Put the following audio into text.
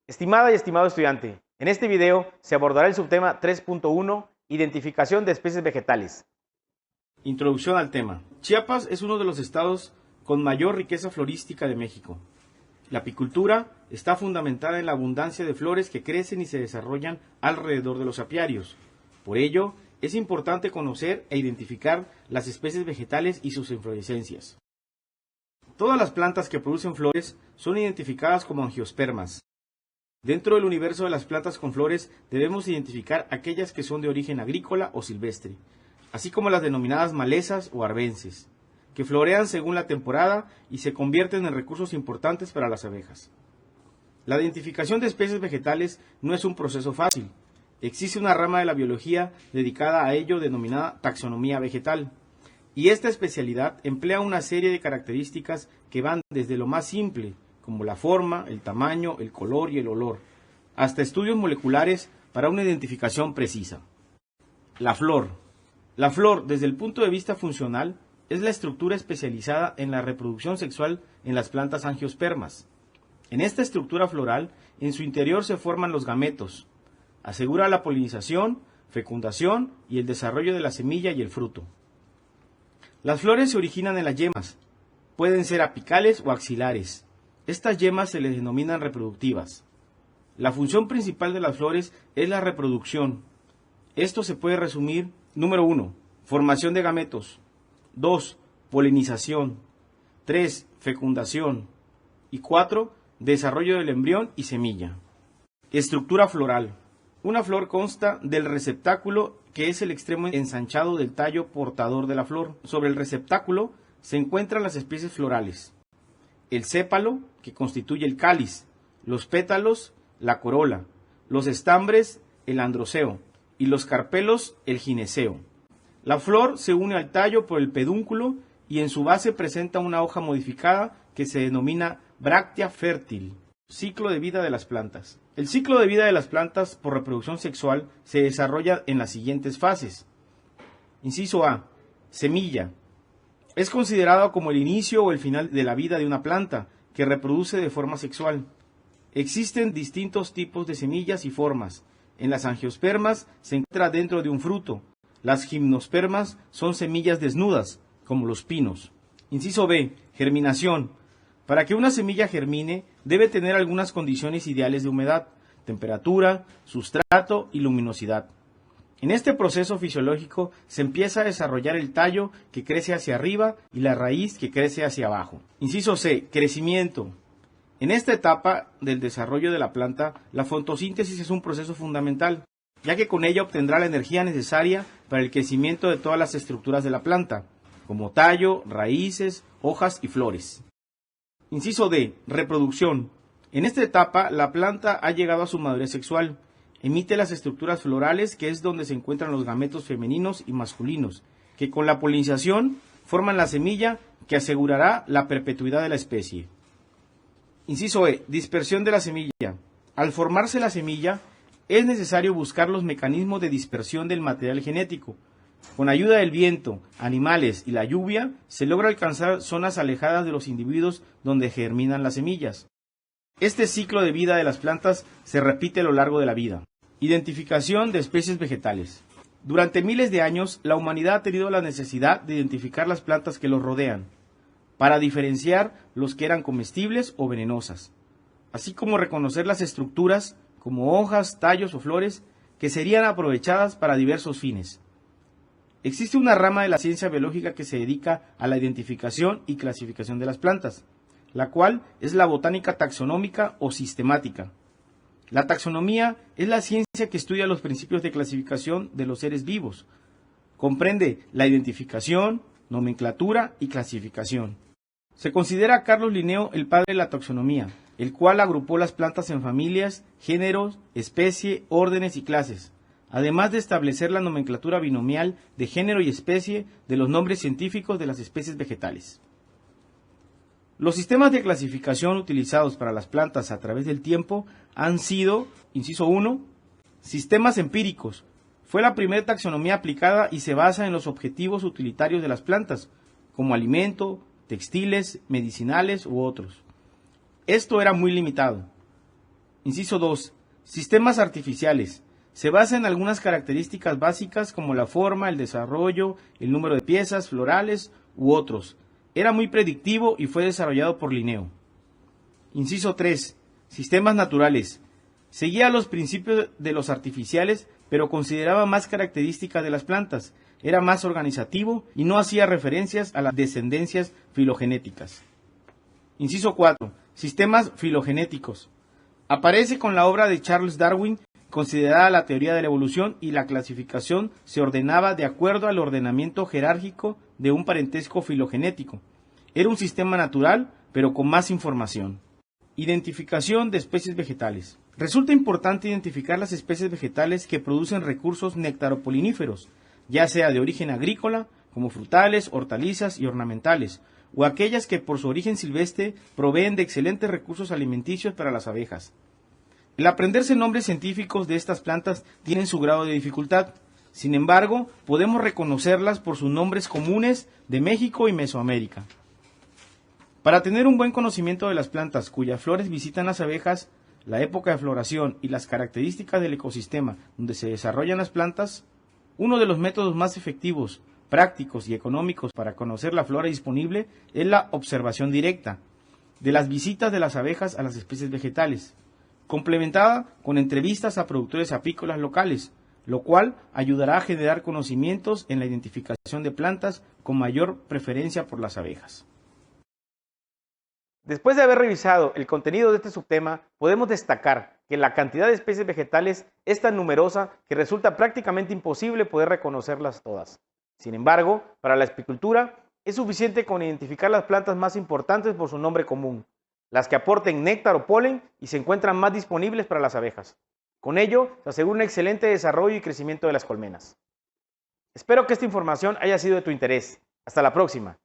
Estimada y estimado estudiante, en este video se abordará el subtema 3.1, identificación de especies vegetales. Introducción al tema. Chiapas es uno de los estados con mayor riqueza florística de México. La apicultura está fundamentada en la abundancia de flores que crecen y se desarrollan alrededor de los apiarios. Por ello, es importante conocer e identificar las especies vegetales y sus inflorescencias. Todas las plantas que producen flores son identificadas como angiospermas. Dentro del universo de las plantas con flores debemos identificar aquellas que son de origen agrícola o silvestre, así como las denominadas malezas o arbences, que florean según la temporada y se convierten en recursos importantes para las abejas. La identificación de especies vegetales no es un proceso fácil. Existe una rama de la biología dedicada a ello denominada taxonomía vegetal, y esta especialidad emplea una serie de características que van desde lo más simple, como la forma, el tamaño, el color y el olor, hasta estudios moleculares para una identificación precisa. La flor. La flor, desde el punto de vista funcional, es la estructura especializada en la reproducción sexual en las plantas angiospermas. En esta estructura floral, en su interior se forman los gametos. Asegura la polinización, fecundación y el desarrollo de la semilla y el fruto. Las flores se originan en las yemas. Pueden ser apicales o axilares. Estas yemas se les denominan reproductivas. La función principal de las flores es la reproducción. Esto se puede resumir: número 1, formación de gametos; 2, polinización; 3, fecundación; y 4, desarrollo del embrión y semilla. Estructura floral. Una flor consta del receptáculo, que es el extremo ensanchado del tallo portador de la flor. Sobre el receptáculo se encuentran las especies florales: el sépalo, que constituye el cáliz; los pétalos, la corola; los estambres, el androceo; y los carpelos, el gineceo. La flor se une al tallo por el pedúnculo y en su base presenta una hoja modificada que se denomina bráctea fértil. Ciclo de vida de las plantas. El ciclo de vida de las plantas por reproducción sexual se desarrolla en las siguientes fases. Inciso A. Semilla. Es considerado como el inicio o el final de la vida de una planta que reproduce de forma sexual. Existen distintos tipos de semillas y formas. En las angiospermas se encuentra dentro de un fruto. Las gimnospermas son semillas desnudas, como los pinos. Inciso B. Germinación. Para que una semilla germine, debe tener algunas condiciones ideales de humedad, temperatura, sustrato y luminosidad. En este proceso fisiológico se empieza a desarrollar el tallo, que crece hacia arriba, y la raíz, que crece hacia abajo. Inciso C. Crecimiento. En esta etapa del desarrollo de la planta, la fotosíntesis es un proceso fundamental, ya que con ella obtendrá la energía necesaria para el crecimiento de todas las estructuras de la planta, como tallo, raíces, hojas y flores. Inciso D. Reproducción. En esta etapa, la planta ha llegado a su madurez sexual. Emite las estructuras florales, que es donde se encuentran los gametos femeninos y masculinos, que con la polinización forman la semilla que asegurará la perpetuidad de la especie. Inciso E. Dispersión de la semilla. Al formarse la semilla, es necesario buscar los mecanismos de dispersión del material genético. Con ayuda del viento, animales y la lluvia, se logra alcanzar zonas alejadas de los individuos donde germinan las semillas. Este ciclo de vida de las plantas se repite a lo largo de la vida. Identificación de especies vegetales. Durante miles de años, la humanidad ha tenido la necesidad de identificar las plantas que los rodean, para diferenciar los que eran comestibles o venenosas, así como reconocer las estructuras, como hojas, tallos o flores, que serían aprovechadas para diversos fines. Existe una rama de la ciencia biológica que se dedica a la identificación y clasificación de las plantas, la cual es la botánica taxonómica o sistemática. La taxonomía es la ciencia que estudia los principios de clasificación de los seres vivos. Comprende la identificación, nomenclatura y clasificación. Se considera a Carlos Linneo el padre de la taxonomía, el cual agrupó las plantas en familias, géneros, especie, órdenes y clases, además de establecer la nomenclatura binomial de género y especie de los nombres científicos de las especies vegetales. Los sistemas de clasificación utilizados para las plantas a través del tiempo han sido, inciso 1, sistemas empíricos. Fue la primera taxonomía aplicada y se basa en los objetivos utilitarios de las plantas, como alimento, textiles, medicinales u otros. Esto era muy limitado. Inciso 2. Sistemas artificiales. Se basa en algunas características básicas como la forma, el desarrollo, el número de piezas florales u otros. Era muy predictivo y fue desarrollado por Linneo. Inciso 3. Sistemas naturales. Seguía los principios de los artificiales, pero consideraba más características de las plantas. Era más organizativo y no hacía referencias a las descendencias filogenéticas. Inciso 4. Sistemas filogenéticos. Aparece con la obra de Charles Darwin, considerada la teoría de la evolución, y la clasificación se ordenaba de acuerdo al ordenamiento jerárquico de un parentesco filogenético. Era un sistema natural, pero con más información. Identificación de especies vegetales. Resulta importante identificar las especies vegetales que producen recursos nectaropoliníferos, ya sea de origen agrícola, como frutales, hortalizas y ornamentales, o aquellas que por su origen silvestre proveen de excelentes recursos alimenticios para las abejas. El aprenderse nombres científicos de estas plantas tiene su grado de dificultad. Sin embargo, podemos reconocerlas por sus nombres comunes de México y Mesoamérica. Para tener un buen conocimiento de las plantas cuyas flores visitan las abejas, la época de floración y las características del ecosistema donde se desarrollan las plantas, uno de los métodos más efectivos, prácticos y económicos para conocer la flora disponible es la observación directa de las visitas de las abejas a las especies vegetales, complementada con entrevistas a productores apícolas locales, lo cual ayudará a generar conocimientos en la identificación de plantas con mayor preferencia por las abejas. Después de haber revisado el contenido de este subtema, podemos destacar que la cantidad de especies vegetales es tan numerosa que resulta prácticamente imposible poder reconocerlas todas. Sin embargo, para la apicultura es suficiente con identificar las plantas más importantes por su nombre común, las que aporten néctar o polen y se encuentran más disponibles para las abejas. Con ello, se asegura un excelente desarrollo y crecimiento de las colmenas. Espero que esta información haya sido de tu interés. Hasta la próxima.